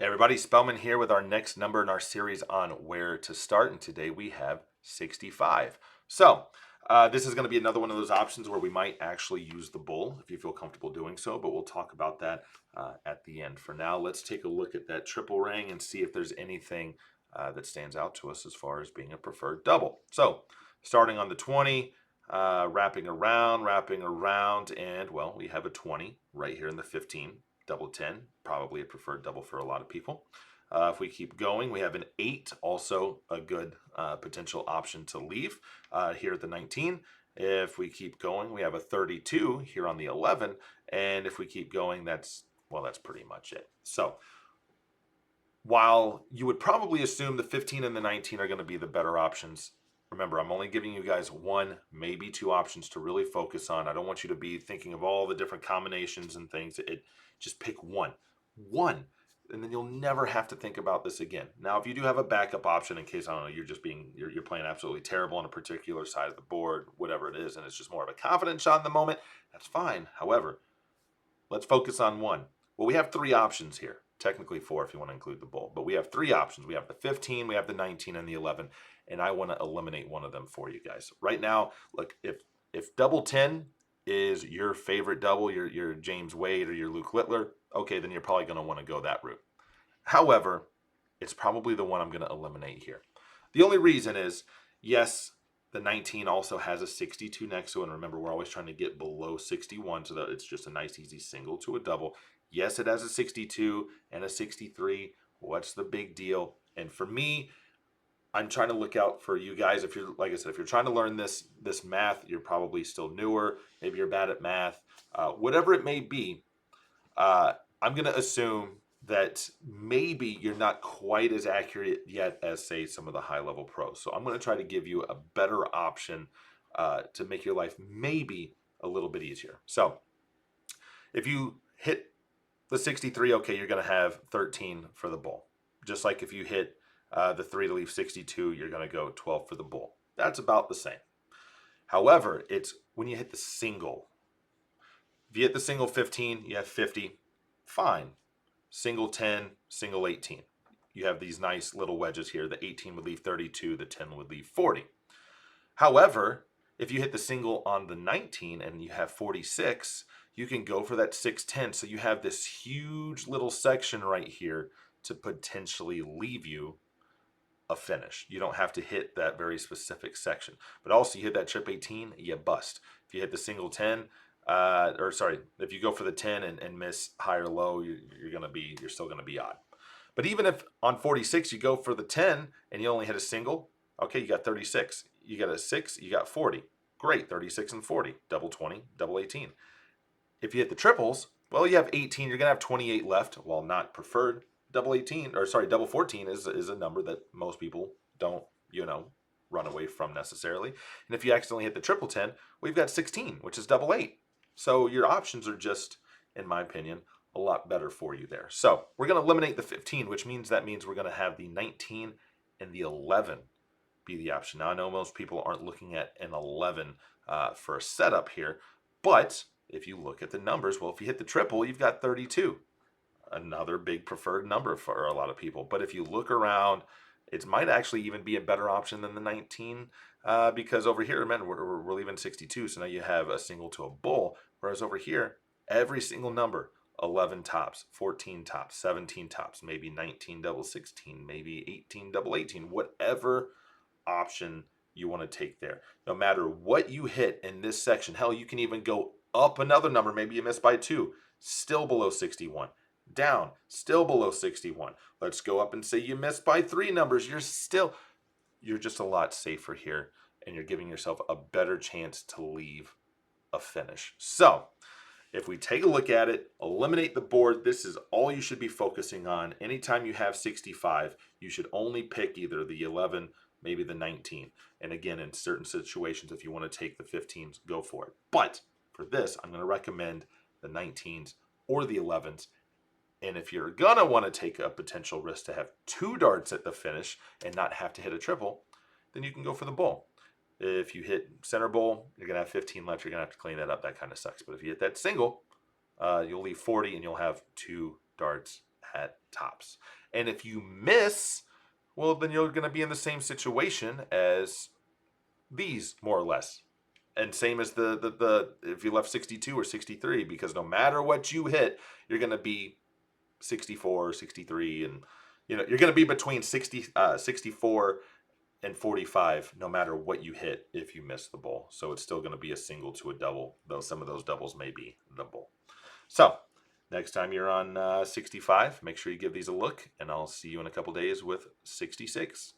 Hey everybody, Spellman here with our next number in our series on where to start. And today we have 65. So this is going to be another one of those options where we might actually use the bull if you feel comfortable doing so, but we'll talk about that at the end. For now, let's take a look at that triple ring and see if there's anything that stands out to us as far as being a preferred double. So starting on the 20, wrapping around, and well, we have a 20 right here in the 15. Double 10, probably a preferred double for a lot of people. If we keep going, we have an 8, also a good potential option to leave here at the 19. If we keep going, we have a 32 here on the 11. And if we keep going, that's pretty much it. So while you would probably assume the 15 and the 19 are going to be the better options, remember, I'm only giving you guys one, maybe two options to really focus on. I don't want you to be thinking of all the different combinations and things. Just pick one, and then you'll never have to think about this again. Now, if you do have a backup option in case, I don't know, you're playing absolutely terrible on a particular side of the board, whatever it is, and it's just more of a confidence shot in the moment, that's fine. However, let's focus on one. Well, we have three options here. Technically four if you want to include the bull. But we have three options. We have the 15, we have the 19, and the 11. And I want to eliminate one of them for you guys. Right now, look, if double 10 is your favorite double, your James Wade or your Luke Littler, okay, then you're probably going to want to go that route. However, it's probably the one I'm going to eliminate here. The only reason is, yes, the 19 also has a 62 next to it. And remember, we're always trying to get below 61 so that it's just a nice, easy single to a double. Yes, it has a 62 and a 63. What's the big deal? And for me, I'm trying to look out for you guys. If you're, like I said, if you're trying to learn this math, you're probably still newer. Maybe you're bad at math. Whatever it may be, I'm going to assume that maybe you're not quite as accurate yet as, say, some of the high level pros. So I'm going to try to give you a better option to make your life maybe a little bit easier. So if you hit the 63, okay, you're going to have 13 for the bull. Just like if you hit the 3 to leave 62, you're going to go 12 for the bull. That's about the same. However, it's when you hit the single. If you hit the single 15, you have 50. Fine. Single 10, single 18. You have these nice little wedges here. The 18 would leave 32, the 10 would leave 40. However, if you hit the single on the 19 and you have 46, you can go for that 610. So you have this huge little section right here to potentially leave you a finish. You don't have to hit that very specific section. But also, you hit that trip 18, you bust. If you hit the single 10, if you go for the 10 and miss high or low, you're still gonna be odd. But even if on 46 you go for the 10 and you only hit a single, okay, you got 36. You got a 6, you got 40. Great, 36 and 40, double 20, double 18. If you hit the triples, well, you have 18. You're gonna have 28 left. While not preferred, double 14 is a number that most people don't, run away from necessarily. And if you accidentally hit the triple 10, we've got 16, which is double 8. So your options are just, in my opinion, a lot better for you there. So we're going to eliminate the 15, which means we're going to have the 19 and the 11 be the option. Now, I know most people aren't looking at an 11 for a setup here, but if you look at the numbers, well, if you hit the triple, you've got 32. Another big preferred number for a lot of people. But if you look around, it might actually even be a better option than the 19 because over here, man, we're leaving 62. So now you have a single to a bull. Whereas over here, every single number, 11 tops, 14 tops, 17 tops, maybe 19 double 16, maybe 18 double 18, whatever option you want to take there. No matter what you hit in this section, hell, you can even go up another number. Maybe you missed by 2, still below 61. Down, still below 61. Let's go up and say you missed by 3 numbers. You're just a lot safer here, and you're giving yourself a better chance to leave a finish. So if we take a look at it, eliminate the board, this is all you should be focusing on. Anytime you have 65, you should only pick either the 11, maybe the 19. And again, in certain situations, if you want to take the 15s, go for it. But for this, I'm going to recommend the 19s or the 11s. And if you're going to want to take a potential risk to have 2 darts at the finish and not have to hit a triple, then you can go for the bull. If you hit center bowl, you're going to have 15 left. You're going to have to clean that up. That kind of sucks. But if you hit that single, you'll leave 40 and you'll have 2 darts at tops. And if you miss, well, then you're going to be in the same situation as these, more or less. And same as the if you left 62 or 63, because no matter what you hit, you're going to be 64, 63, and you're going to be between 64 and 45 no matter what you hit if you miss the bowl. So it's still going to be a single to a double, though some of those doubles may be the bowl. So next time you're on 65, make sure you give these a look, and I'll see you in a couple days with 66.